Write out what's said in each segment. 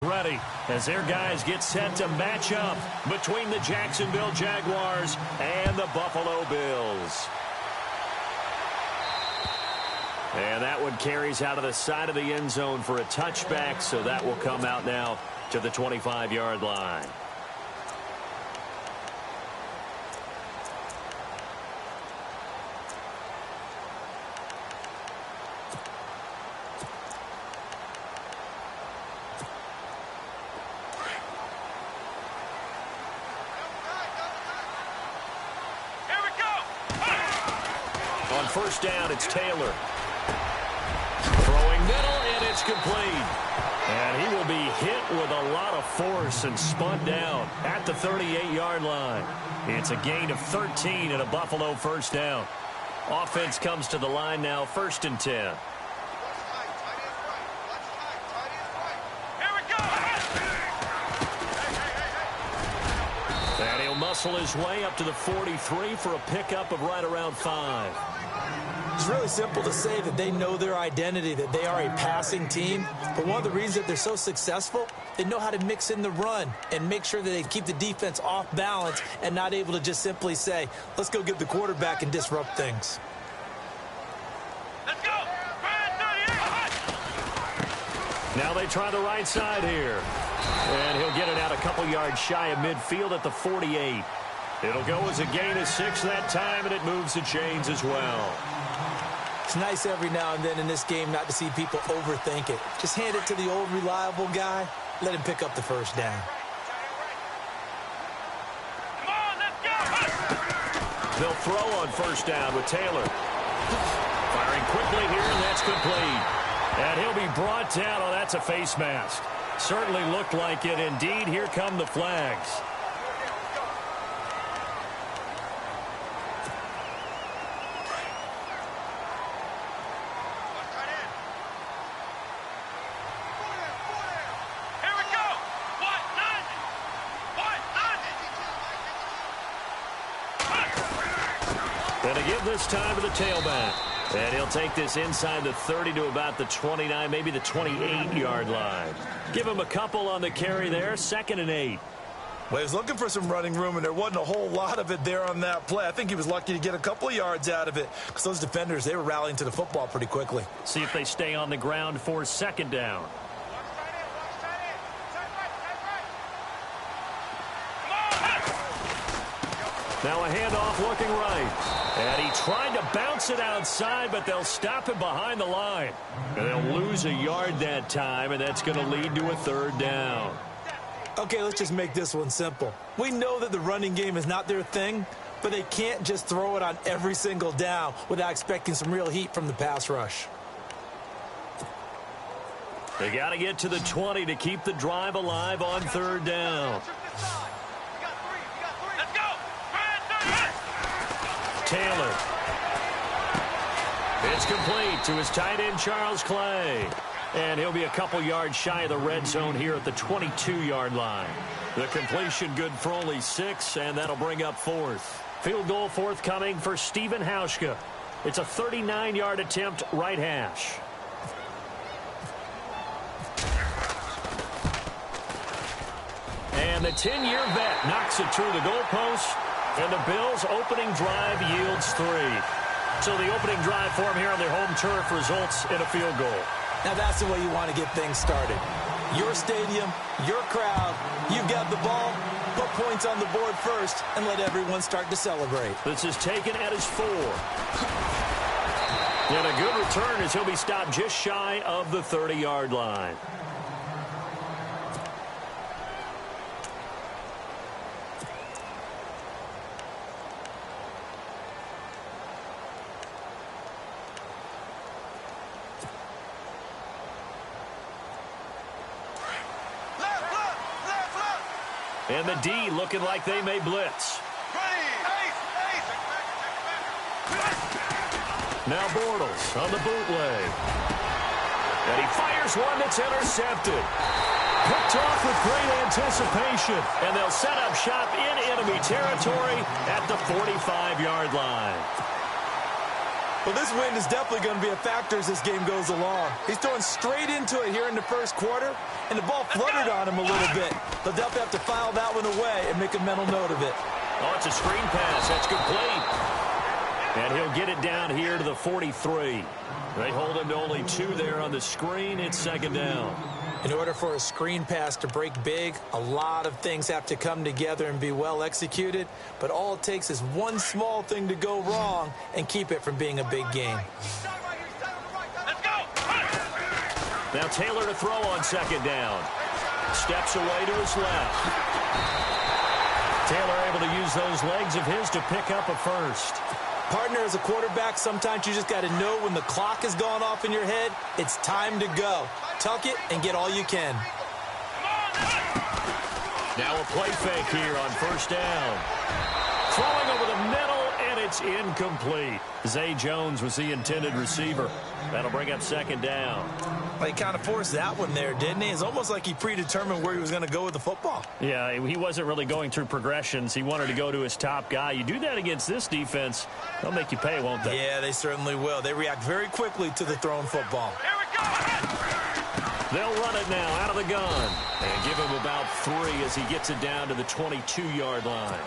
Ready as their guys get set to match up between the Jacksonville Jaguars and the Buffalo Bills. And that one carries out of the side of the end zone for a touchback, so that will come out now to the 25-yard line. On first down, it's Taylor. Throwing middle, and it's complete. And he will be hit with a lot of force and spun down at the 38-yard line. It's a gain of 13 and a Buffalo first down. Offense comes to the line now, 1st and 10. And he'll muscle his way up to the 43 for a pickup of right around 5. It's really simple to say that they know their identity, that they are a passing team. But one of the reasons that they're so successful, they know how to mix in the run and make sure that they keep the defense off balance and not able to just simply say, let's go get the quarterback and disrupt things. Let's go! Now they try the right side here. And he'll get it out a couple yards shy of midfield at the 48. It'll go as a gain of 6 that time, and it moves the chains as well. It's nice every now and then in this game not to see people overthink it. Just hand it to the old reliable guy. Let him pick up the first down. Come on, let's go! They'll throw on first down with Taylor. Firing quickly here, and that's complete. And he'll be brought down. Oh, that's a face mask. Certainly looked like it. Indeed, here come the flags. And to give this time to the tailback. And he'll take this inside the 30 to about the 29, maybe the 28-yard line. Give him a couple on the carry there, 2nd and 8. Well, he was looking for some running room, and there wasn't a whole lot of it there on that play. I think he was lucky to get a couple of yards out of it because those defenders, they were rallying to the football pretty quickly. See if they stay on the ground for 2nd down. Now a handoff looking right. And he tried to bounce it outside, but they'll stop him behind the line. And they'll lose a yard that time, and that's going to lead to a 3rd down. Okay, let's just make this one simple. We know that the running game is not their thing, but they can't just throw it on every single down without expecting some real heat from the pass rush. They got to get to the 20 to keep the drive alive on 3rd down. Taylor. It's complete to his tight end, Charles Clay. And he'll be a couple yards shy of the red zone here at the 22-yard line. The completion good for only 6, and that'll bring up 4th. Field goal forthcoming for Stephen Hauschka. It's a 39-yard attempt, right hash. And the 10-year vet knocks it through the goalpost. And the Bills' opening drive yields 3. So the opening drive for them here on their home turf results in a field goal. Now that's the way you want to get things started. Your stadium, your crowd, you've got the ball, put points on the board first, and let everyone start to celebrate. This is taken at his 4. And a good return as he'll be stopped just shy of the 30-yard line. And the D looking like they may blitz. Now Bortles on the bootleg. And he fires one that's intercepted. Picked off with great anticipation. And they'll set up shop in enemy territory at the 45-yard line. Well, this wind is definitely going to be a factor as this game goes along. He's throwing straight into it here in the first quarter, and the ball fluttered on him a little bit. They'll definitely have to file that one away and make a mental note of it. Oh, it's a screen pass. That's complete. And he'll get it down here to the 43. They hold him to only 2 there on the screen. It's second down. In order for a screen pass to break big, a lot of things have to come together and be well executed. But all it takes is one small thing to go wrong and keep it from being a big game. Let's go. Now Taylor to throw on second down. Steps away to his left. Taylor able to use those legs of his to pick up a first. Partner, as a quarterback, sometimes you just got to know when the clock has gone off in your head, it's time to go. Tuck it and get all you can. Now a play fake here on first down. Throwing over the middle, and it's incomplete. Zay Jones was the intended receiver. That'll bring up second down. Well, he kind of forced that one there, didn't he? It's almost like he predetermined where he was going to go with the football. Yeah, he wasn't really going through progressions. He wanted to go to his top guy. You do that against this defense, they'll make you pay, won't they? Yeah, they certainly will. They react very quickly to the thrown football. Here we go. They'll run it now out of the gun and give him about 3 as he gets it down to the 22-yard line.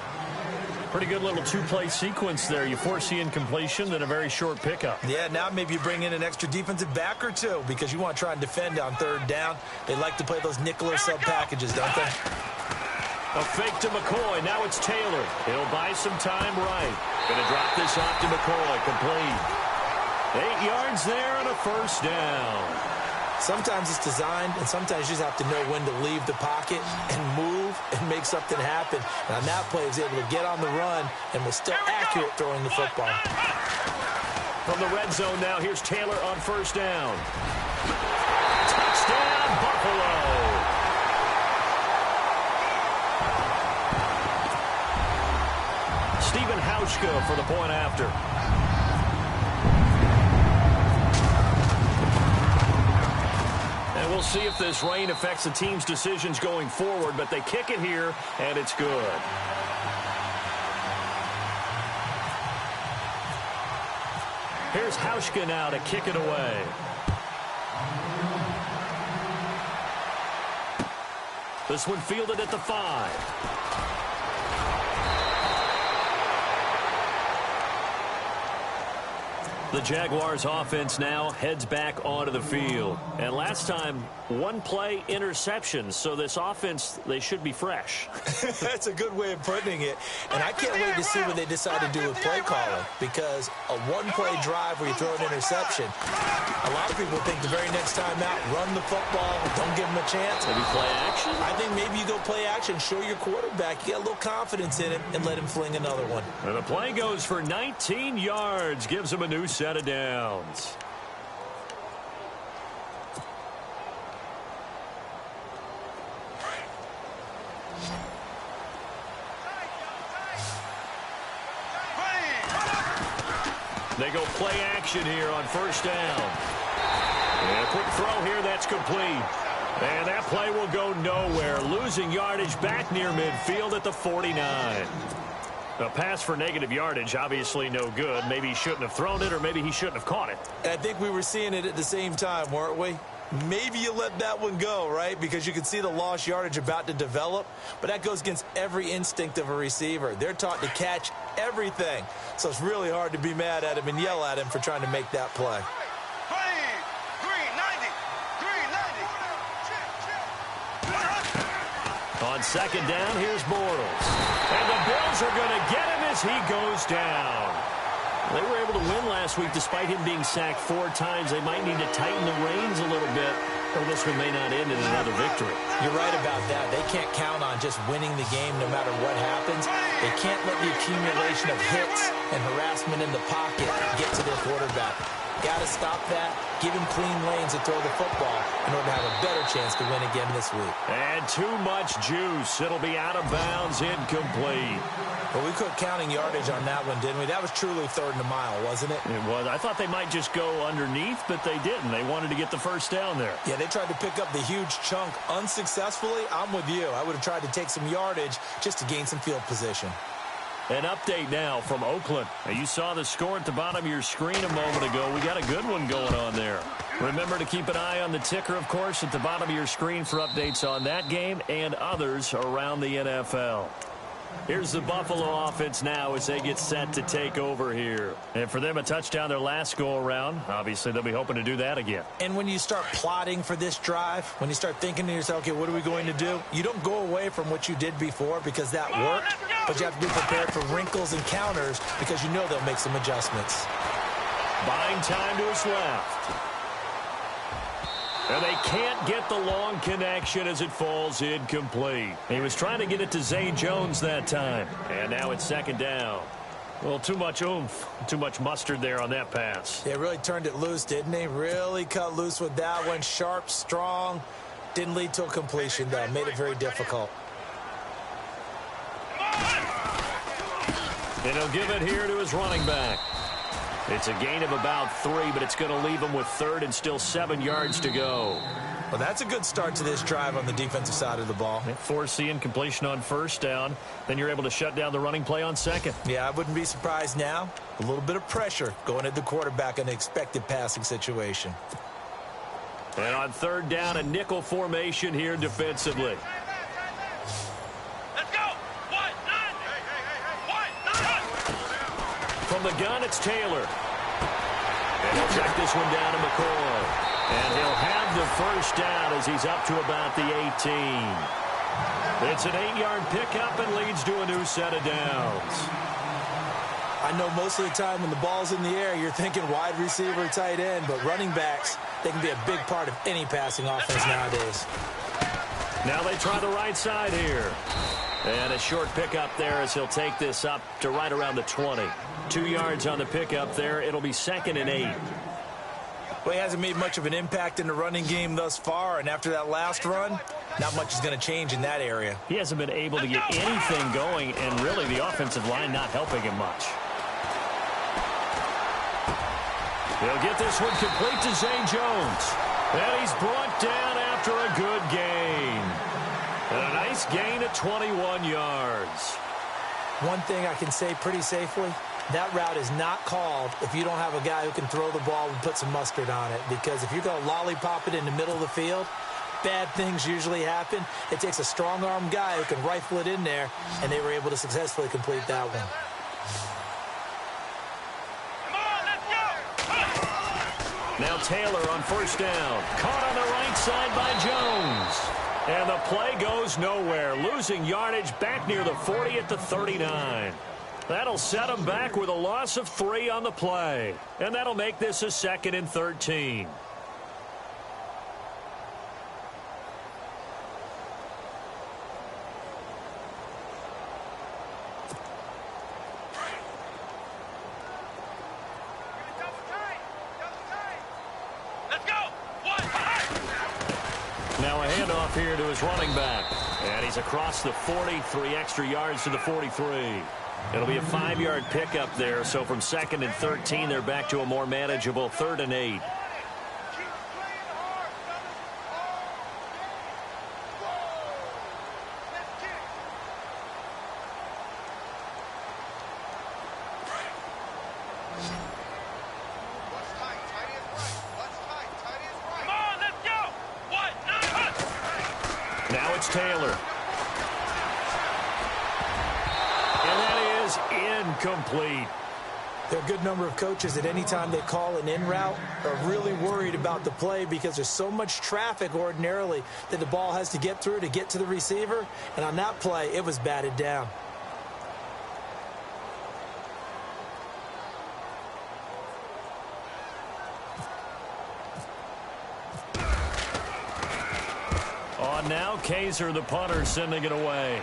Pretty good little 2-play sequence there. You force the incompletion, then a very short pickup. Yeah, now maybe you bring in an extra defensive back or 2 because you want to try and defend on third down. They like to play those nickel or sub packages, don't they? A fake to McCoy. Now it's Taylor. He'll buy some time right. Going to drop this off to McCoy. Complete. 8 yards there and a first down. Sometimes it's designed, and sometimes you just have to know when to leave the pocket and move and make something happen. And on that play, he was able to get on the run and was still accurate throwing the football. From the red zone now, here's Taylor on first down. Touchdown, Buffalo. Stephen Hauschka for the point after. And we'll see if this rain affects the team's decisions going forward, but they kick it here, and it's good. Here's Hauschka now to kick it away. This one fielded at the 5. The Jaguars offense now heads back onto the field. And last time, 1-play interception. So this offense, they should be fresh. That's a good way of putting it. And I can't wait to see what they decide to do with play calling. Because a 1-play drive where you throw an interception, a lot of people think the very next time out, run the football, don't give them a chance. Maybe play action? I think maybe you go play action, show your quarterback, you got a little confidence in him, and let him fling another one. And the play goes for 19 yards, gives him a new set of downs. They go play action here on first down. And a quick throw here, that's complete. And that play will go nowhere. Losing yardage back near midfield at the 49. A pass for negative yardage, obviously no good. Maybe he shouldn't have thrown it, or maybe he shouldn't have caught it. I think we were seeing it at the same time, weren't we? Maybe you let that one go, right? Because you can see the lost yardage about to develop. But that goes against every instinct of a receiver. They're taught to catch everything. So it's really hard to be mad at him and yell at him for trying to make that play. 390. On second down, here's Bortles. And the Bills are going to get him as he goes down. They were able to win last week despite him being sacked 4 times. They might need to tighten the reins a little bit, or this one may not end in another victory. You're right about that. They can't count on just winning the game no matter what happens. They can't let the accumulation of hits and harassment in the pocket get to their quarterback. Got to stop that. Give him clean lanes to throw the football in order to have a better chance to win again this week. And too much juice. It'll be out of bounds, incomplete. Well, we quit counting yardage on that one, didn't we? That was truly 3rd and a mile, wasn't it? It was. I thought they might just go underneath, but they didn't. They wanted to get the first down there. Yeah, they tried to pick up the huge chunk unsuccessfully. I'm with you. I would have tried to take some yardage just to gain some field position. An update now from Oakland. Now, you saw the score at the bottom of your screen a moment ago. We got a good one going on there. Remember to keep an eye on the ticker, of course, at the bottom of your screen for updates on that game and others around the NFL. Here's the Buffalo offense now as they get set to take over here. And for them, a touchdown their last go-around. Obviously, they'll be hoping to do that again. And when you start plotting for this drive, when you start thinking to yourself, okay, what are we going to do? You don't go away from what you did before because that worked, but you have to be prepared for wrinkles and counters because you know they'll make some adjustments. Buying time to his left. And they can't get the long connection as it falls incomplete. He was trying to get it to Zay Jones that time. And now it's second down. Well, too much oomph, too much mustard there on that pass. They really turned it loose, didn't he? Really cut loose with that one. Sharp, strong. Didn't lead to a completion, though. Made it very difficult. And he'll give it here to his running back. It's a gain of about 3, but it's going to leave him with third and still 7 yards to go. Well, that's a good start to this drive on the defensive side of the ball. Foreseeing completion on first down. Then you're able to shut down the running play on second. Yeah, I wouldn't be surprised now. A little bit of pressure going at the quarterback in an expected passing situation. And on third down, a nickel formation here defensively. Let's go. What? Nine. What? From the gun, it's Taylor. And he'll check this one down to McCoy. And he'll have the first down as he's up to about the 18. It's an 8-yard pickup and leads to a new set of downs. I know most of the time when the ball's in the air, you're thinking wide receiver, tight end, but running backs, they can be a big part of any passing offense nowadays. Now they try the right side here. And a short pickup there as he'll take this up to right around the 20. 2 yards on the pickup there. It'll be 2nd and 8. Well, he hasn't made much of an impact in the running game thus far, and after that last run, not much is going to change in that area. He hasn't been able to get anything going, and really the offensive line not helping him much. He'll get this one complete to Zay Jones. And he's brought down after a good gain. And a nice gain of 21 yards. One thing I can say pretty safely, that route is not called if you don't have a guy who can throw the ball and put some mustard on it. Because if you're going to lollipop it in the middle of the field, bad things usually happen. It takes a strong-arm guy who can rifle it in there, and they were able to successfully complete that one. Now Taylor on first down. Caught on the right side by Jones. And the play goes nowhere. Losing yardage back near the 40 at the 39. That'll set him back with a loss of 3 on the play. And that'll make this a 2nd and 13. Now a handoff here to his running back. And he's across the 40, 3 extra yards to the 43. It'll be a 5-yard pickup there. So from 2nd and 13, they're back to a more manageable 3rd and 8. Now it's Taylor. And that is incomplete. There are a good number of coaches at any time they call an in route are really worried about the play because there's so much traffic ordinarily that the ball has to get through to get to the receiver. And on that play, it was batted down. On now, Kaiser, the punter, sending it away.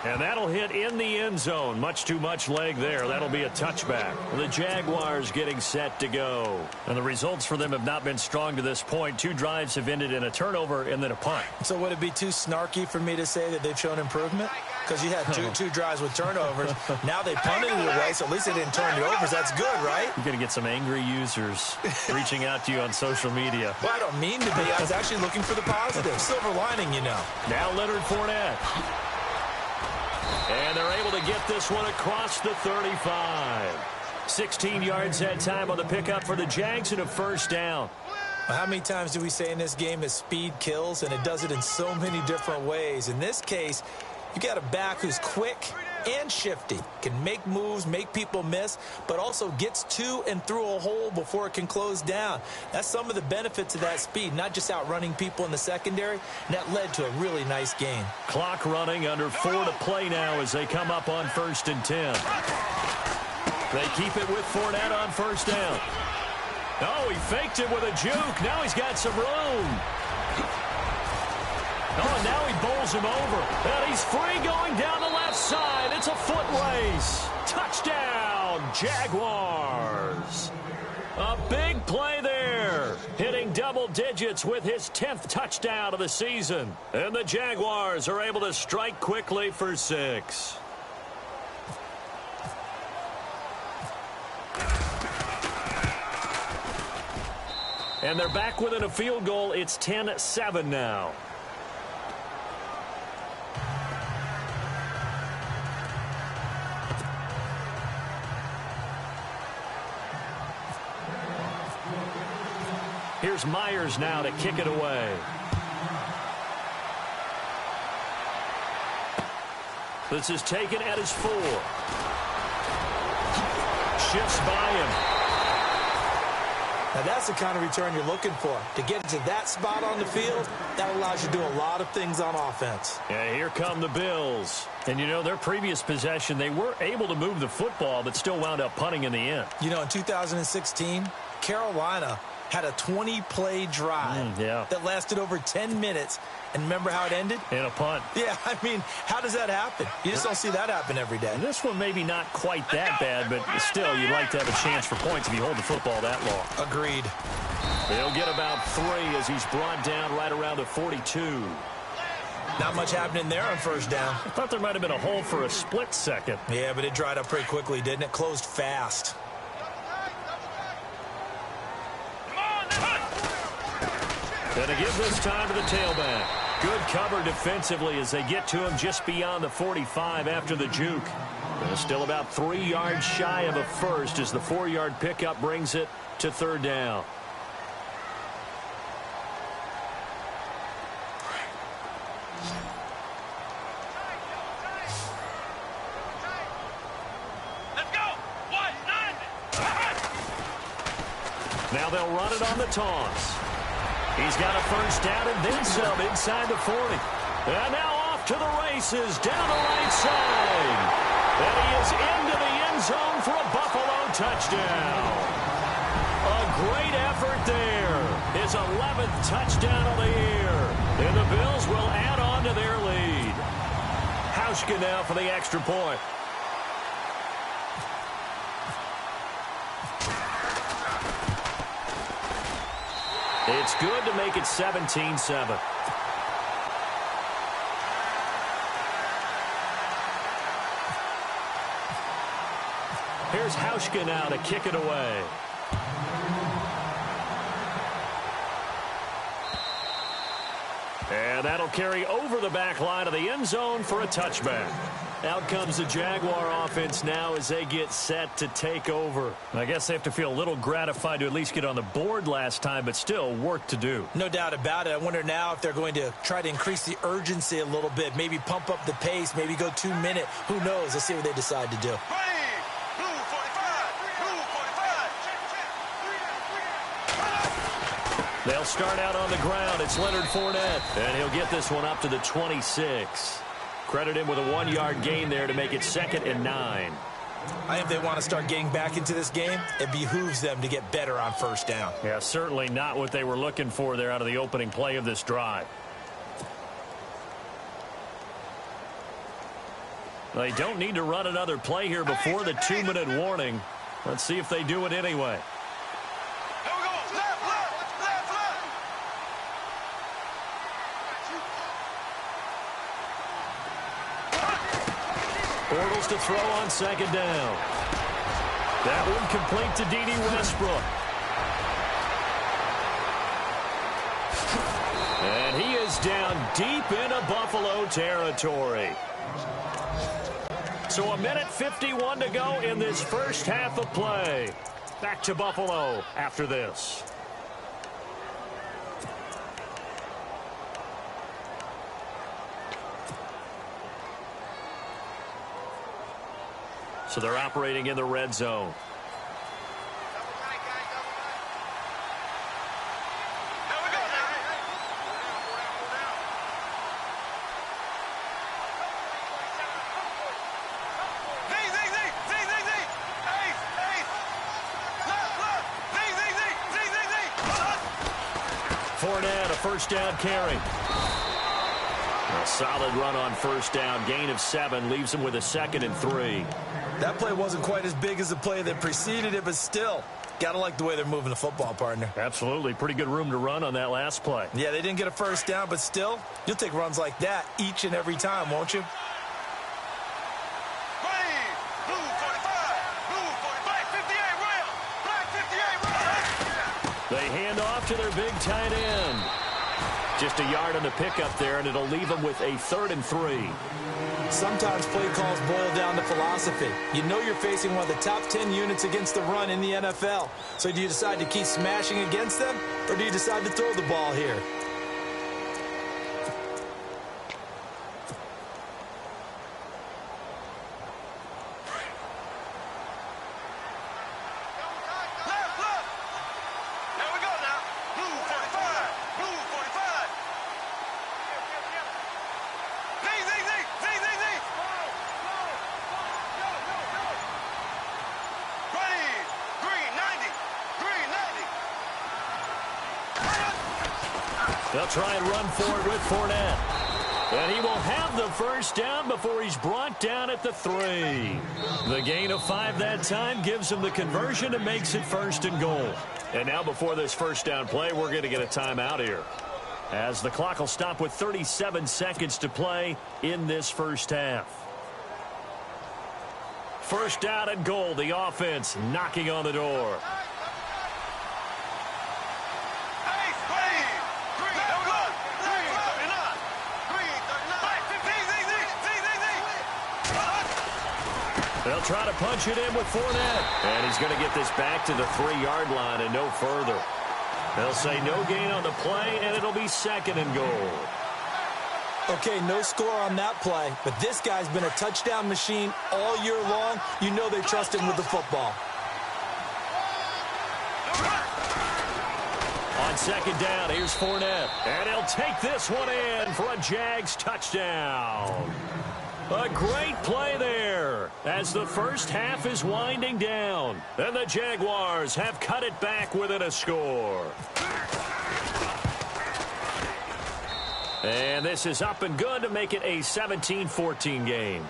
And that'll hit in the end zone. Much too much leg there. That'll be a touchback. The Jaguars getting set to go. And the results for them have not been strong to this point. 2 drives have ended in a turnover and then a punt. So would it be too snarky for me to say that they've shown improvement? Because you had two drives with turnovers. Now they punted it away, so at least they didn't turn it over. That's good, right? You're going to get some angry users reaching out to you on social media. Well, I don't mean to be. I was actually looking for the positive. Silver lining, you know. Now Leonard Fournette. And they're able to get this one across the 35. 16 yards that time on the pickup for the Jags and a first down. Well, how many times do we say in this game that speed kills, and it does it in so many different ways? In this case, you got a back who's quick and shifty, can make moves, make people miss, but also gets to and through a hole before it can close down. That's some of the benefits of that speed, not just outrunning people in the secondary, and that led to a really nice game. Clock running, under 4 to play now as they come up on 1st and 10. They keep it with Fournette on first down. Oh, he faked it with a juke. Now he's got some room. Oh, and now he bowls him over. And he's free going down the left side. It's a foot race. Touchdown, Jaguars. A big play there. Hitting double digits with his 10th touchdown of the season. And the Jaguars are able to strike quickly for 6. And they're back within a field goal. It's 10-7 now. Here's Myers now to kick it away. This is taken at his 4. Shifts by him. Now, that's the kind of return you're looking for. To get into that spot on the field, that allows you to do a lot of things on offense. Yeah, here come the Bills. And, you know, their previous possession, they were able to move the football, but still wound up punting in the end. You know, in 2016, Carolina had a 20-play drive that lasted over 10 minutes. And remember how it ended? In a punt. Yeah, I mean, how does that happen? You just don't see that happen every day. And this one maybe not quite that bad, but still, you'd like to have a chance for points if you hold the football that long. Agreed. They'll get about 3 as he's brought down right around the 42. Not much happening there on first down. I thought there might have been a hole for a split second. Yeah, but it dried up pretty quickly, didn't it? Closed fast. And to give this time to the tailback. Good cover defensively as they get to him just beyond the 45 after the juke. And still about 3 yards shy of a first as the 4-yard pickup brings it to 3rd down. Let's go. 190. Now they'll run it on the toss. He's got a first down and then some inside the 40. And now off to the races down the right side. And he is into the end zone for a Buffalo touchdown. A great effort there. His 11th touchdown of the year. And the Bills will add on to their lead. Hauschka now for the extra point. It's good to make it 17-7. Here's Hauschka now to kick it away. And that'll carry over the back line of the end zone for a touchback. Out comes the Jaguar offense now as they get set to take over. I guess they have to feel a little gratified to at least get on the board last time, but still work to do. No doubt about it. I wonder now if they're going to try to increase the urgency a little bit, maybe pump up the pace, maybe go 2-minute. Who knows? Let's see what they decide to do. Blue 45. They'll start out on the ground. It's Leonard Fournette, and he'll get this one up to the 26. Credit him with a 1-yard gain there to make it 2nd and 9. I think if they want to start getting back into this game, it behooves them to get better on first down. Yeah, certainly not what they were looking for there out of the opening play of this drive. They don't need to run another play here before the 2-minute warning. Let's see if they do it anyway. Bortles to throw on 2nd down. That one complete to D.D. Westbrook. And he is down deep into Buffalo territory. So 1:51 to go in this first half of play. Back to Buffalo after this. So they're operating in the red zone. Fournette, a first down carry. A solid run on first down. Gain of 7 leaves him with a 2nd and 3. That play wasn't quite as big as the play that preceded it, but still, gotta like the way they're moving the football, partner. Absolutely. Pretty good room to run on that last play. Yeah, they didn't get a first down, but still, you'll take runs like that each and every time, won't you? They hand off to their big tight end. Just a yard on the pickup there, and it'll leave them with a 3rd and 3. Sometimes play calls boil down to philosophy. You know you're facing one of the top 10 units against the run in the NFL. So do you decide to keep smashing against them, or do you decide to throw the ball here? They'll try and run forward with Fournette. And he will have the first down before he's brought down at the 3. The gain of 5 that time gives him the conversion and makes it 1st and goal. And now before this first down play, we're going to get a timeout here, as the clock will stop with 37 seconds to play in this first half. First down and goal, the offense knocking on the door. They'll try to punch it in with Fournette. And he's going to get this back to the 3-yard line and no further. They'll say no gain on the play, and it'll be 2nd and goal. Okay, no score on that play, but this guy's been a touchdown machine all year long. You know they trust him with the football. On 2nd down, here's Fournette. And he'll take this one in for a Jags touchdown. A great play there as the first half is winding down. And the Jaguars have cut it back within a score. And this is up and good to make it a 17-14 game.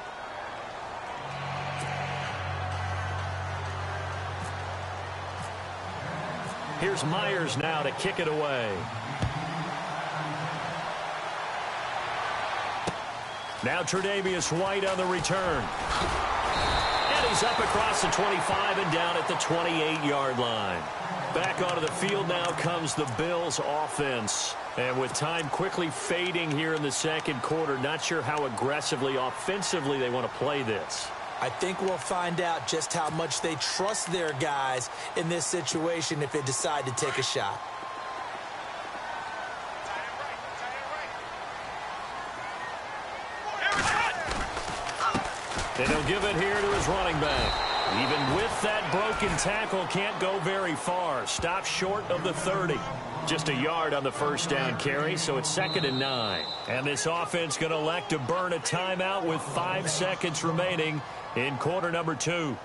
Here's Myers now to kick it away. Now Tre'Davious White on the return. And he's up across the 25 and down at the 28-yard line. Back onto the field now comes the Bills offense. And with time quickly fading here in the second quarter, not sure how aggressively, offensively they want to play this. I think we'll find out just how much they trust their guys in this situation if they decide to take a shot. And he'll give it here to his running back. Even with that broken tackle, can't go very far. Stops short of the 30. Just a yard on the first down carry, so it's 2nd and 9. And this offense going to elect to burn a timeout with 5 seconds remaining in quarter number 2.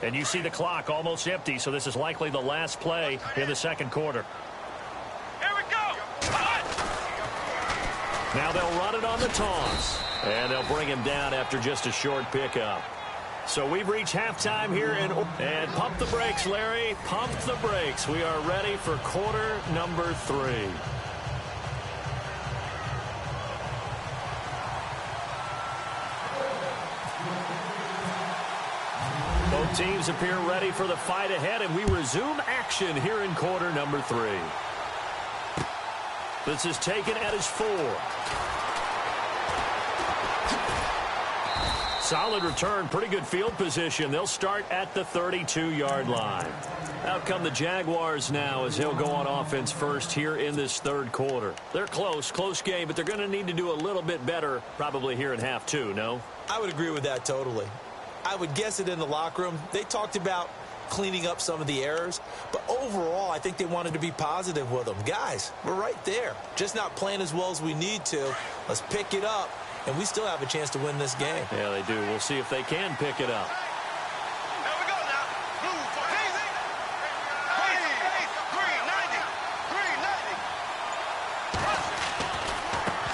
And you see the clock almost empty, so this is likely the last play in the second quarter. Here we go. Now they'll run it on the toss. And they'll bring him down after just a short pickup. So we've reached halftime here. And pump the brakes, Larry. Pump the brakes. We are ready for quarter number 3. teams appear ready for the fight ahead, and we resume action here in quarter number 3. This is taken at his 4. Solid return, pretty good field position. They'll start at the 32-yard line. Out come the Jaguars now as he'll go on offense first here in this third quarter. They're close game, but they're going to need to do a little bit better probably here in half 2, no? I would agree with that totally. I would guess it in the locker room. They talked about cleaning up some of the errors, but overall, I think they wanted to be positive with them. Guys, we're right there. Just not playing as well as we need to. Let's pick it up, and we still have a chance to win this game. Yeah, they do. We'll see if they can pick it up. There we go now. Blue for Hazy. Green 90.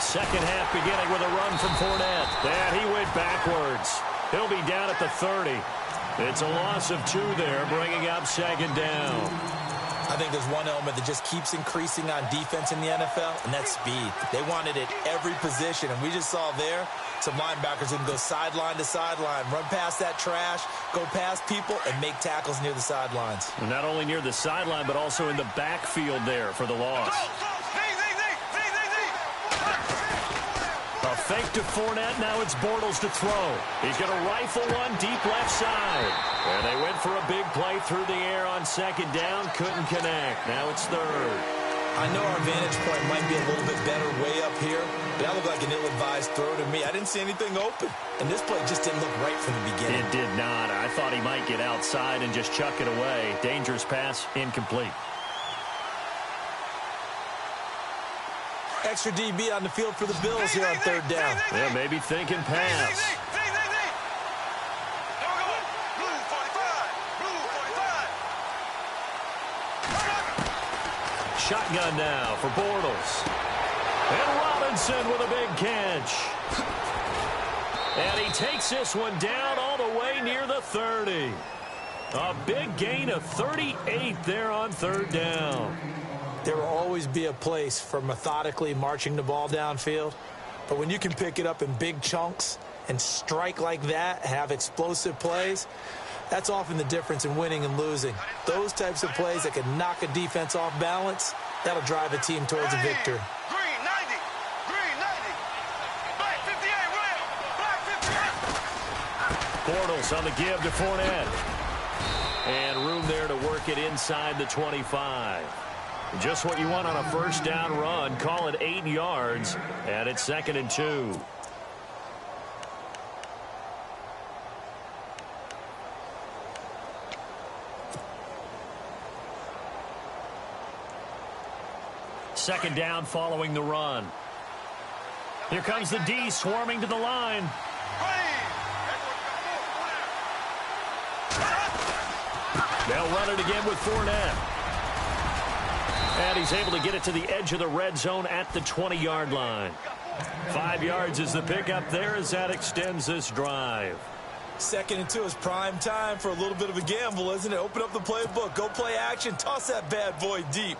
Second half beginning with a run from Fournette. And he went backwards. He'll be down at the 30. It's a loss of 2 there, bringing up second down. I think there's one element that just keeps increasing on defense in the NFL, and that's speed. They want it at every position, and we just saw there some linebackers who can go sideline to sideline, run past that trash, go past people, and make tackles near the sidelines. And not only near the sideline, but also in the backfield there for the loss. A fake to Fournette. Now it's Bortles to throw. He's going to rifle one deep left side. And they went for a big play through the air on second down. Couldn't connect. Now it's third. I know our vantage point might be a little bit better way up here, but that looked like an ill-advised throw to me. I didn't see anything open. And this play just didn't look right from the beginning. It did not. I thought he might get outside and just chuck it away. Dangerous pass, incomplete. Extra DB on the field for the Bills here on third down. Yeah, maybe thinking pass. Shotgun now for Bortles. And Robinson with a big catch. And he takes this one down all the way near the 30. A big gain of 38 there on third down. There will always be a place for methodically marching the ball downfield. But when you can pick it up in big chunks and strike like that, have explosive plays, that's often the difference in winning and losing. Those types of plays that can knock a defense off balance, that'll drive a team towards a victory. Green 90. Green 90. Black 58 rail. Black 58. Bortles on the give to Fournette. And room there to work it inside the 25. Just what you want on a first down run. Call it 8 yards, and it's 2nd and 2. Second down following the run. Here comes the D swarming to the line. They'll run it again with Fournette. And he's able to get it to the edge of the red zone at the 20-yard line. 5 yards is the pickup there as that extends this drive. 2nd and 2 is prime time for a little bit of a gamble, isn't it? Open up the playbook, go play action, toss that bad boy deep.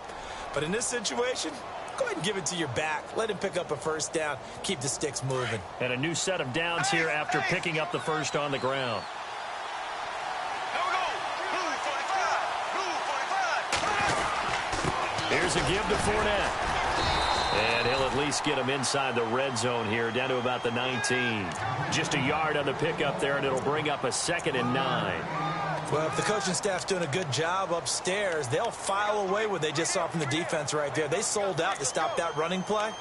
But in this situation, go ahead and give it to your back. Let him pick up a first down. Keep the sticks moving. And a new set of downs here after picking up the first on the ground. Here's a give to Fournette. And he'll at least get him inside the red zone here, down to about the 19. Just a yard on the pickup there, and it'll bring up a 2nd and 9. Well, if the coaching staff's doing a good job upstairs, they'll file away what they just saw from the defense right there. They sold out to stop that running play.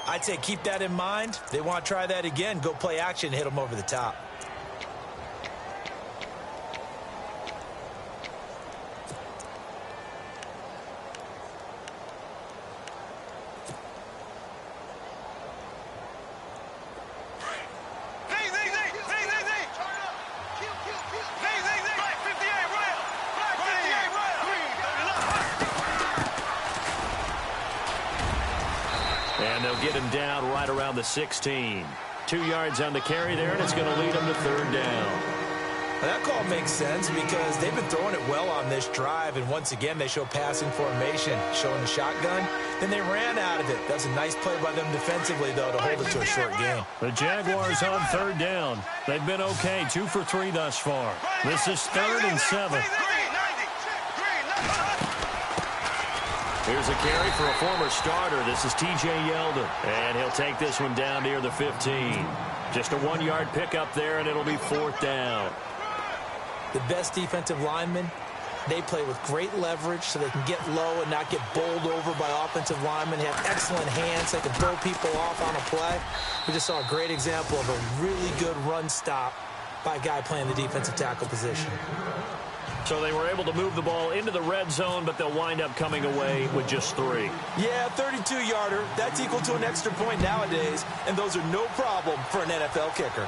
I'd say keep that in mind. They want to try that again. Go play action, hit them over the top. And they'll get him down right around the 16. 2 yards on the carry there, and it's going to lead him to third down. Well, that call makes sense because they've been throwing it well on this drive, and once again, they show passing formation, showing the shotgun. and they ran out of it. That's a nice play by them defensively, though, to hold it to a short game. The Jaguars on third down. They've been okay, 2 for 3 thus far. This is 3rd and 7. Here's a carry for a former starter. This is T.J. Yeldon, and he'll take this one down near the 15. Just a 1-yard pickup there, and it'll be 4th down. The best defensive linemen, they play with great leverage so they can get low and not get bowled over by offensive linemen. They have excellent hands. They can throw people off on a play. We just saw a great example of a really good run stop by a guy playing the defensive tackle position. So they were able to move the ball into the red zone, but they'll wind up coming away with just 3. Yeah, 32-yarder. That's equal to an extra point nowadays, and those are no problem for an NFL kicker.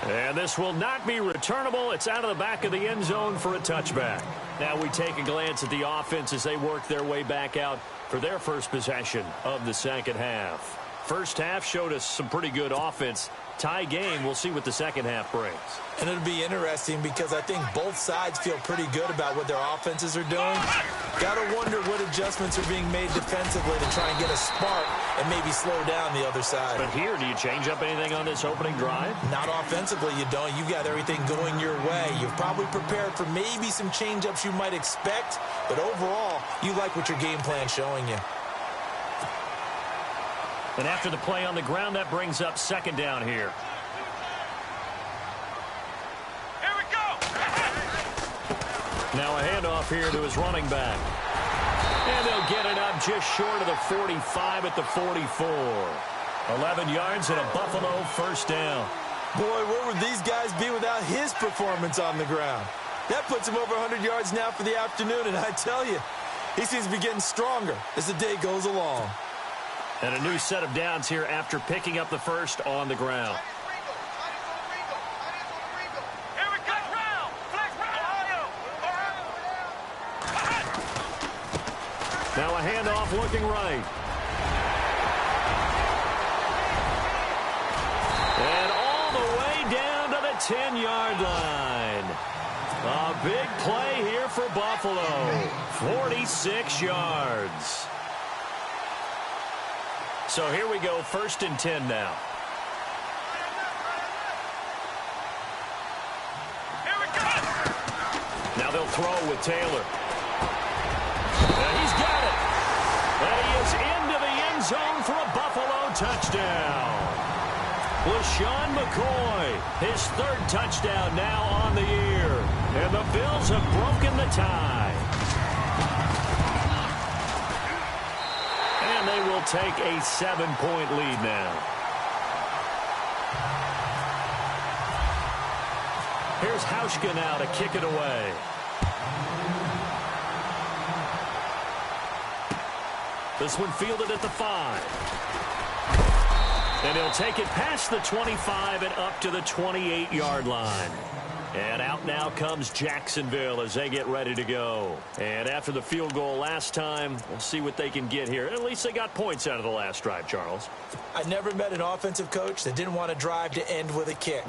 And this will not be returnable. It's out of the back of the end zone for a touchback. Now we take a glance at the offense as they work their way back out for their first possession of the second half. First half showed us some pretty good offense. Tie game, we'll see what the second half brings. And it'll be interesting because I think both sides feel pretty good about what their offenses are doing. Got to wonder what adjustments are being made defensively to try and get a spark and maybe slow down the other side. But here, do you change up anything on this opening drive? Not offensively, you don't. You've got everything going your way. You've probably prepared for maybe some change-ups you might expect, but overall, you like what your game plan's showing you. And after the play on the ground, that brings up 2nd down here. Here we go. Now a handoff here to his running back. And they'll get it up just short of the 45 at the 44. 11 yards and a Buffalo first down. Boy, where would these guys be without his performance on the ground? That puts him over 100 yards now for the afternoon, and I tell you, he seems to be getting stronger as the day goes along. And a new set of downs here after picking up the first on the ground. Here we go. Flex round. Now a handoff looking right. And all the way down to the 10-yard line. A big play here for Buffalo. 46 yards. So here we go, 1st and 10 now. Here we go. Now they'll throw with Taylor. And he's got it. And he is into the end zone for a Buffalo touchdown. LaShawn McCoy, his 3rd touchdown now on the year. And the Bills have broken the tie. And they will take a 7-point lead now. Here's Hauschka now to kick it away. This one fielded at the 5. And he'll take it past the 25 and up to the 28-yard line. And out now comes Jacksonville as they get ready to go. And after the field goal last time, we'll see what they can get here. At least they got points out of the last drive, Charles. I never met an offensive coach that didn't want to drive to end with a kick.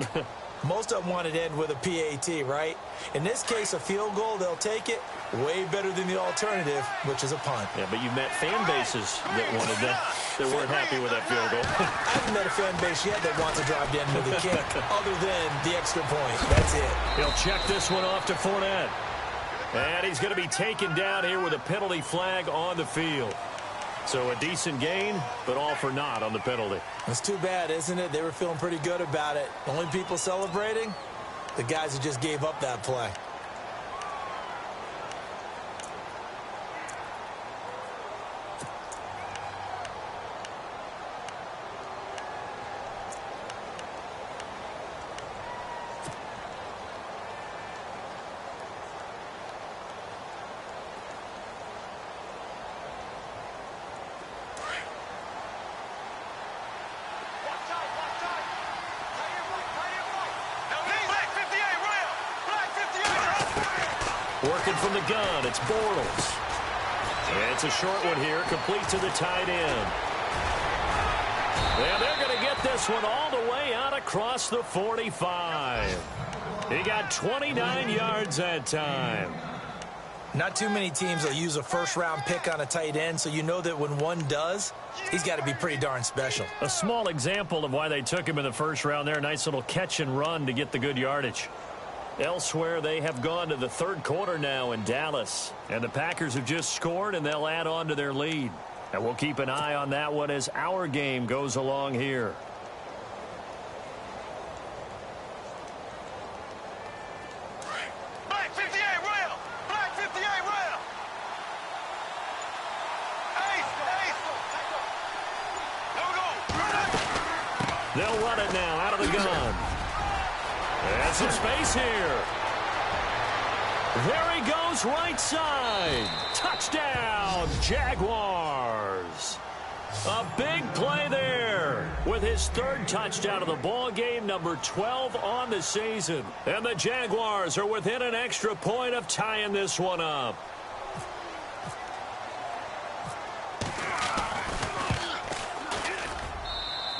Most of them wanted to end with a PAT, right? In this case, a field goal, they'll take it. Way better than the alternative, which is a punt. Yeah, but you've met fan bases that wanted that weren't happy with that field goal. I haven't met a fan base yet that wants to drive to end with a kick, other than the extra point. That's it. He'll check this one off to Fournette. And he's going to be taken down here with a penalty flag on the field. So a decent gain, but all for naught on the penalty. It's too bad, isn't it? They were feeling pretty good about it. The only people celebrating, the guys who just gave up that play. Working from the gun, it's Bortles. And it's a short one here, complete to the tight end. And they're going to get this one all the way out across the 45. He got 29 yards that time. Not too many teams will use a first-round pick on a tight end, so you know that when one does, he's got to be pretty darn special. A small example of why they took him in the first round there. Nice little catch and run to get the good yardage. Elsewhere, they have gone to the third quarter now in Dallas. And the Packers have just scored, and they'll add on to their lead. And we'll keep an eye on that one as our game goes along here. Black 58, rail! Black 58, rail! Ace! No go! They'll run it now out of the gun. And some space here. There he goes, right side. Touchdown, Jaguars. A big play there with his third touchdown of the ball game, number 12 on the season. And the Jaguars are within an extra point of tying this one up.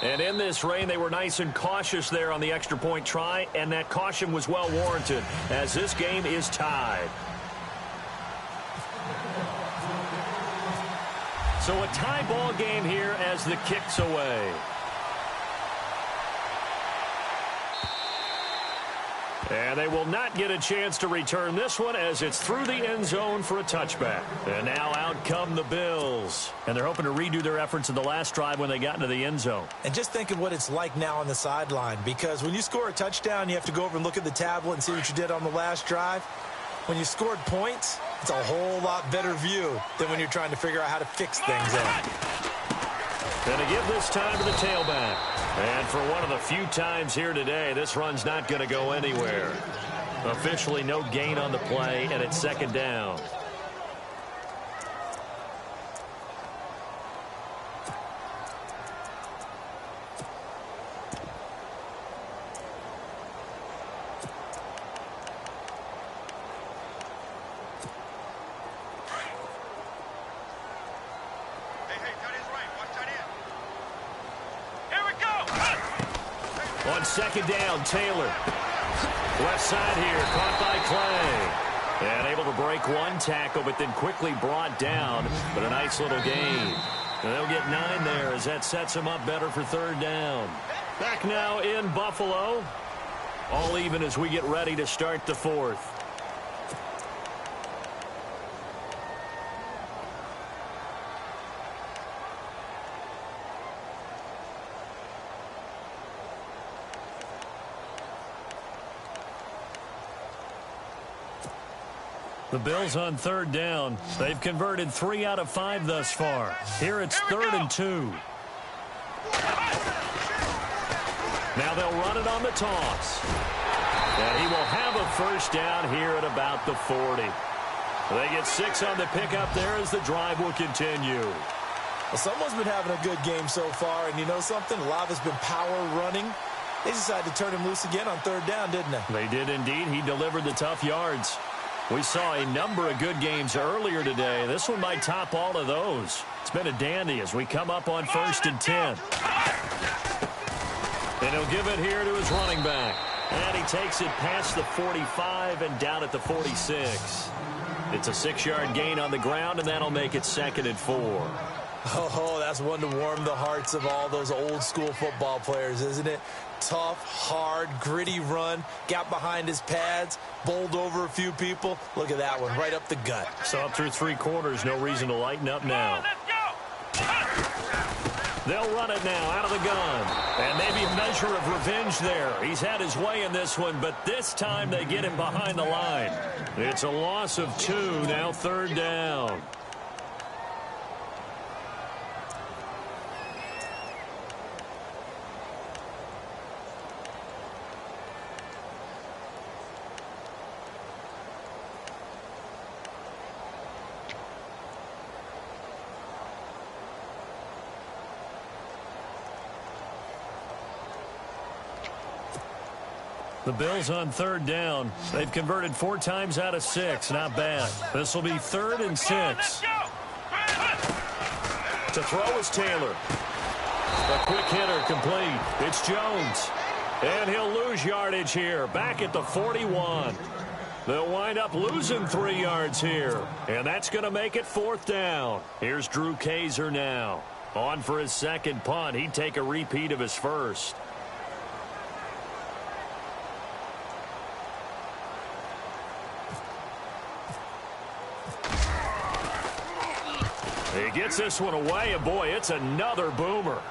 And in this rain, they were nice and cautious there on the extra point try, and that caution was well warranted as this game is tied. So a tie ball game here as the kick's away. And they will not get a chance to return this one as it's through the end zone for a touchback. And now out come the Bills. And they're hoping to redo their efforts in the last drive when they got into the end zone. And just think of what it's like now on the sideline, because when you score a touchdown, you have to go over and look at the tablet and see what you did on the last drive. When you scored points, it's a whole lot better view than when you're trying to figure out how to fix things up. And to give this time to the tailback. And for one of the few times here today, this run's not going to go anywhere. Officially no gain on the play, and it's second down. On second down, Taylor. Left side here, caught by Clay. And able to break one tackle, but then quickly brought down. But a nice little gain. And they'll get 9 there as that sets them up better for third down. Back now in Buffalo. All even as we get ready to start the fourth. The Bills on third down. They've converted 3 out of 5 thus far. Here it's 3rd and 2. Now they'll run it on the toss. And he will have a first down here at about the 40. They get 6 on the pickup there as the drive will continue. Well, someone's been having a good game so far, and you know something? A lot has been power running. They decided to turn him loose again on third down, didn't they? They did indeed. He delivered the tough yards. We saw a number of good games earlier today. This one might top all of those. It's been a dandy as we come up on 1st and 10. And he'll give it here to his running back. And he takes it past the 45 and down at the 46. It's a 6-yard gain on the ground, and that'll make it 2nd and 4. Oh, that's one to warm the hearts of all those old-school football players, isn't it? Tough, hard, gritty run, got behind his pads, bowled over a few people. Look at that one, right up the gut. So up through 3 quarters, no reason to lighten up now. They'll run it now out of the gun. And maybe a measure of revenge there. He's had his way in this one, but this time they get him behind the line. It's a loss of 2, now 3rd down. The Bills on 3rd down. They've converted 4 times out of 6. Not bad. This will be 3rd and 6. To throw is Taylor. A quick hitter complete. It's Jones. And he'll lose yardage here. Back at the 41. They'll wind up losing 3 yards here. And that's going to make it 4th down. Here's Drew Kaiser now. On for his second punt. He'd take a repeat of his first. He gets this one away, and boy, it's another boomer.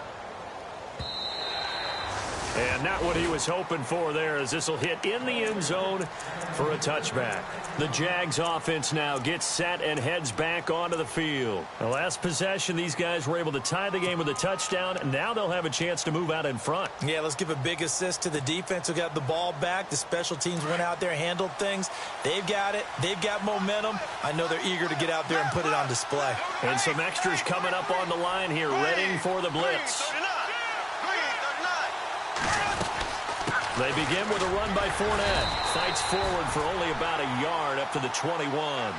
And not what he was hoping for there, as this will hit in the end zone for a touchback. The Jags offense now gets set and heads back onto the field. The last possession, these guys were able to tie the game with a touchdown, and now they'll have a chance to move out in front. Yeah, let's give a big assist to the defense who got the ball back. The special teams went out there, handled things. They've got it. They've got momentum. I know they're eager to get out there and put it on display. And some extras coming up on the line here, ready for the blitz. They begin with a run by Fournette. Fights forward for only about a yard up to the 21.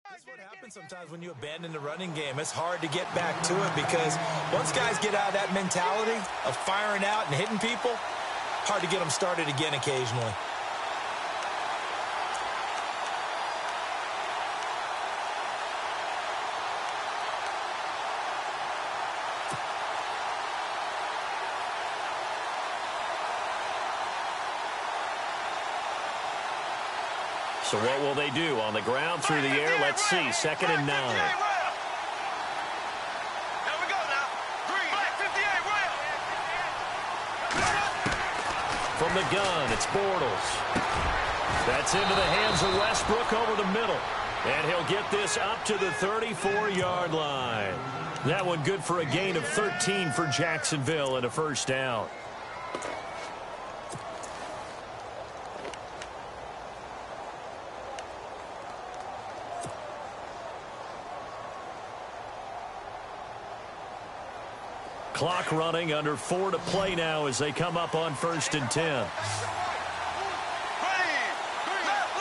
That's what happens sometimes when you abandon the running game. It's hard to get back to it because once guys get out of that mentality of firing out and hitting people, hard to get them started again occasionally. So what will they do? On the ground, through the air, let's see. 2nd and 9. There we go now. Green, 58, From the gun, it's Bortles. That's into the hands of Westbrook over the middle. And he'll get this up to the 34-yard line. That one good for a gain of 13 for Jacksonville and a first down. Clock running, under 4 to play now as they come up on 1st and 10. Ready. Green, left.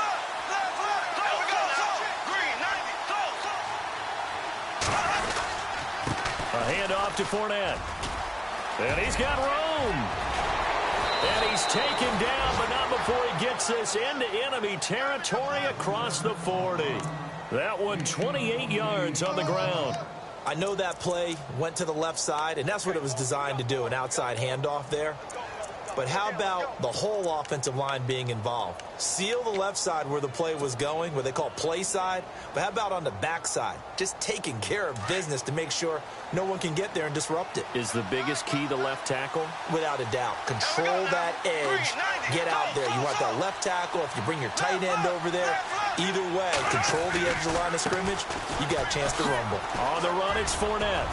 There we go now. Green, 90, A handoff to Fournette. And he's got room. And he's taken down, but not before he gets this into enemy territory across the 40. That one 28 yards on the ground. I know that play went to the left side, and that's what it was designed to do, an outside handoff there. But how about the whole offensive line being involved? Seal the left side where the play was going, what they call play side. But how about on the back side? Just taking care of business to make sure no one can get there and disrupt it. Is the biggest key the left tackle? Without a doubt. Control that edge. Get out there. You want that left tackle. If you bring your tight end over there, either way, control the edge of the line of scrimmage, you got a chance to rumble. On the run, it's Fournette.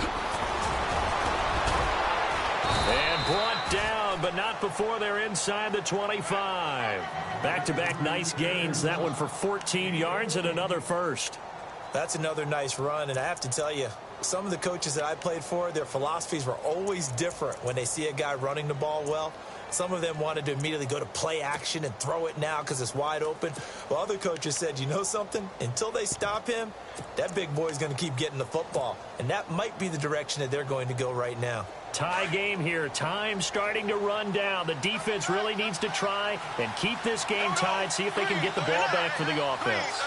And brought down, but not before they're inside the 25. Back-to-back nice gains. That one for 14 yards and another first. That's another nice run, and I have to tell you, some of the coaches that I played for, their philosophies were always different when they see a guy running the ball well. Some of them wanted to immediately go to play action and throw it now because it's wide open. Well, other coaches said, you know something? Until they stop him, that big boy's going to keep getting the football. And that might be the direction that they're going to go right now. Tie game here. Time starting to run down. The defense really needs to try and keep this game tied, see if they can get the ball back for the offense.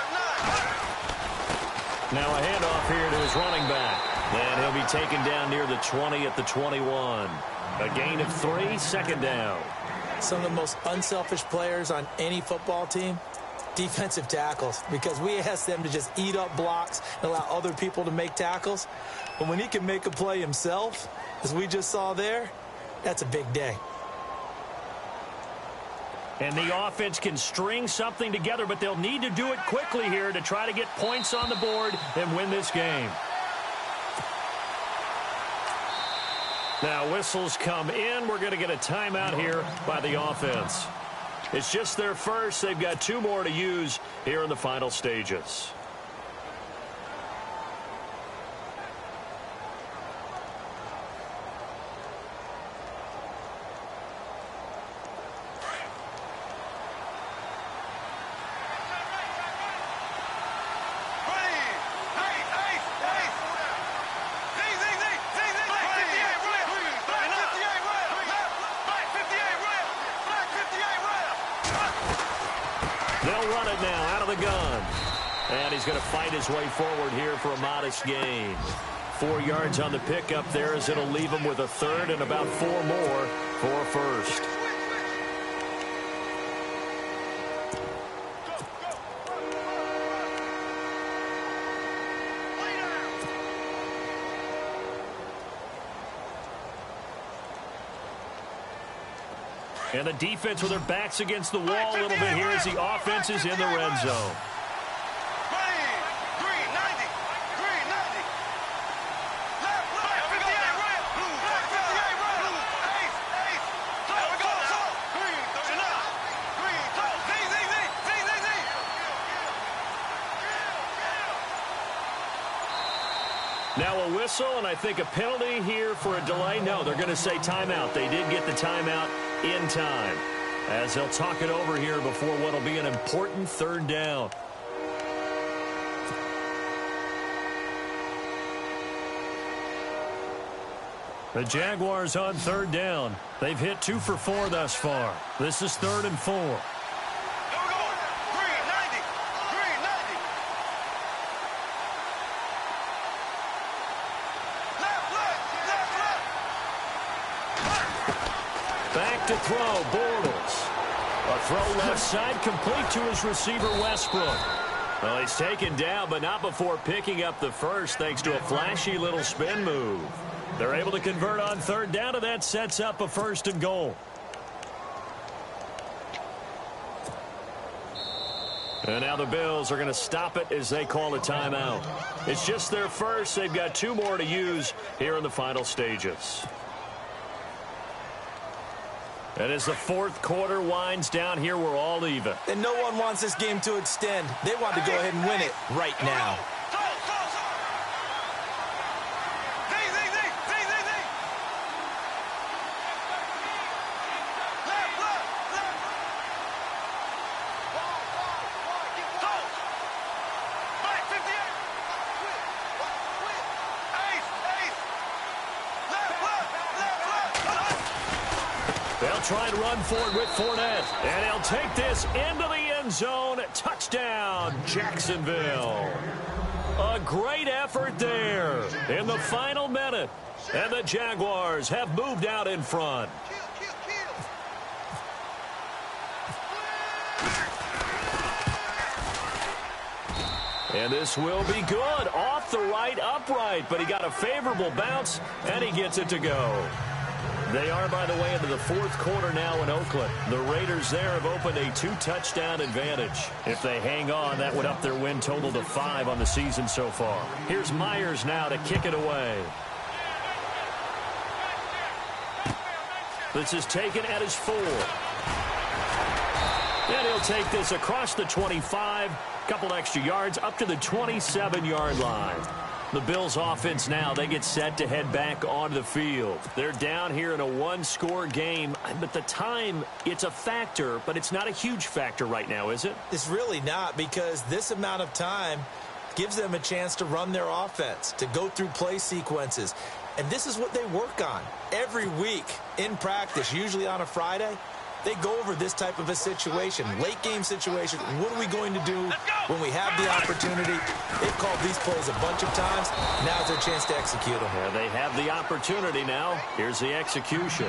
Now a handoff here to his running back. And he'll be taken down near the 20 at the 21. A gain of 3, 2nd down. Some of the most unselfish players on any football team, Defensive tackles, because we ask them to just eat up blocks and allow other people to make tackles. But when he can make a play himself, as we just saw there, that's a big day. And the offense can string something together, but they'll need to do it quickly here to try to get points on the board and win this game. Now, whistles come in. We're going to get a timeout here by the offense. It's just their first. They've got 2 more to use here in the final stages. They'll run it now out of the gun. And he's going to fight his way forward here for a modest gain. 4 yards on the pickup there as it'll leave him with a third and about 4 more for a first. And the defense with their backs against the wall a little bit here as the offense is in the red zone. Now a whistle, and I think a penalty here for a delay. No, they're going to say timeout. They did get the timeout in time, as they'll talk it over here before what will be an important third down. The Jaguars on third down. They've hit 2 for 4 thus far. This is 3rd and 4. Back to throw, Bortles. A throw left side, complete to his receiver, Westbrook. Well, he's taken down, but not before picking up the first, thanks to a flashy little spin move. They're able to convert on third down, and that sets up a 1st and goal. And now the Bills are going to stop it as they call a timeout. It's just their first. They've got 2 more to use here in the final stages. And as the 4th quarter winds down here, we're all even. And no one wants this game to extend. They want to go ahead and win it right now. They'll try and run for it with Fournette. And he'll take this into the end zone. Touchdown, Jacksonville. A great effort there in the final minute. And the Jaguars have moved out in front. And this will be good. Off the right upright, but he got a favorable bounce, and he gets it to go. They are, by the way, into the 4th quarter now in Oakland. The Raiders there have opened a 2-touchdown advantage. If they hang on, that would up their win total to 5 on the season so far. Here's Myers now to kick it away. This is taken at his 4. And he'll take this across the 25, couple extra yards, up to the 27-yard line. The Bills offense now, they get set to head back onto the field. They're down here in a 1-score game, but the time, it's a factor, but it's not a huge factor right now, is it? It's really not, because this amount of time gives them a chance to run their offense, to go through play sequences. And this is what they work on every week in practice, usually on a Friday. They go over this type of a situation, late game situation. What are we going to do when we have the opportunity? They've called these plays a bunch of times. Now's their chance to execute them. Yeah, they have the opportunity now. Here's the execution.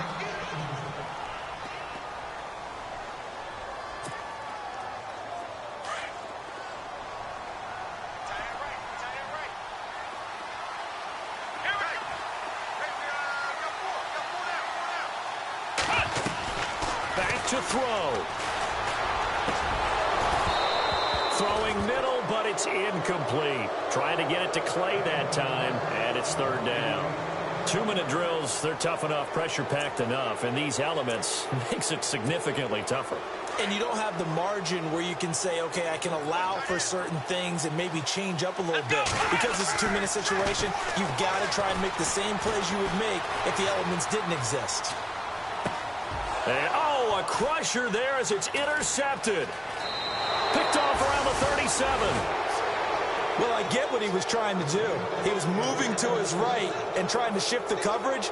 Back to throw. Throwing middle, but it's incomplete. Trying to get it to Clay that time, and it's third down. 2-minute drills, they're tough enough, pressure-packed enough, and these elements makes it significantly tougher. And you don't have the margin where you can say, okay, I can allow for certain things and maybe change up a little bit. Because it's a 2-minute situation, you've got to try and make the same plays you would make if the elements didn't exist. And, oh, a crusher there as it's intercepted. Picked off around the 37. Well, I get what he was trying to do. He was moving to his right and trying to shift the coverage,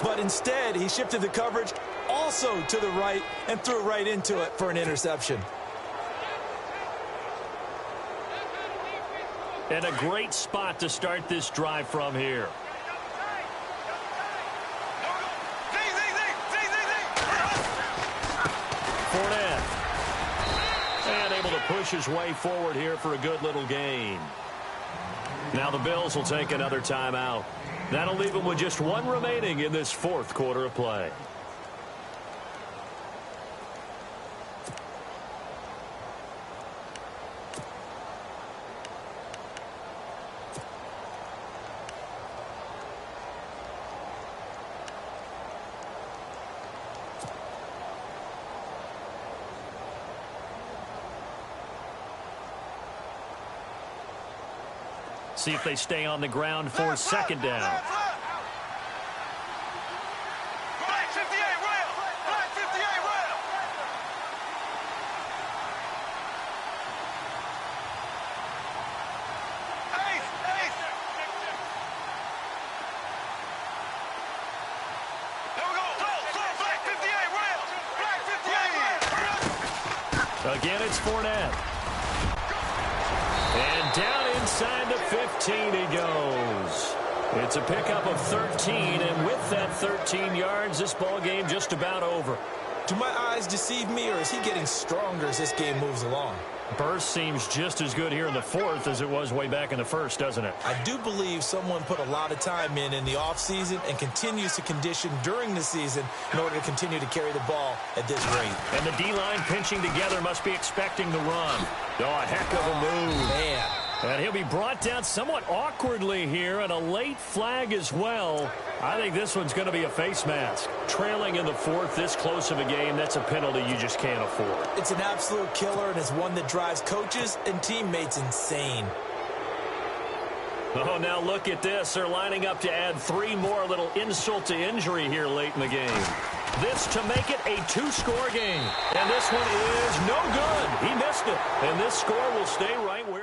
but instead he shifted the coverage also to the right and threw right into it for an interception. And a great spot to start this drive from here. Fournette. And able to push his way forward here for a good little gain. Now the Bills will take another timeout. That'll leave them with just one remaining in this fourth quarter of play. See if they stay on the ground for second down. Flag 58, rail. Flag 58, rail. Ace. There we go. Flag 58, rail. Flag 58. Again, it's Fournette. And down inside the 15 he goes. It's a pickup of 13, and with that 13 yards, this ball game just about over. Do my eyes deceive me, or is he getting stronger as this game moves along? Burst seems just as good here in the fourth as it was way back in the first, doesn't it? I do believe someone put a lot of time in the offseason and continues to condition during the season in order to continue to carry the ball at this rate. And the D-line pinching together must be expecting the run. Oh, a heck of a move. Man. And he'll be brought down somewhat awkwardly here, and a late flag as well. I think this one's going to be a face mask. Trailing in the fourth, this close of a game, that's a penalty you just can't afford. It's an absolute killer, and it's one that drives coaches and teammates insane. Oh, now look at this. They're lining up to add 3 more, little insult to injury here late in the game. This to make it a 2-score game. And this one is no good. He missed it. And this score will stay right where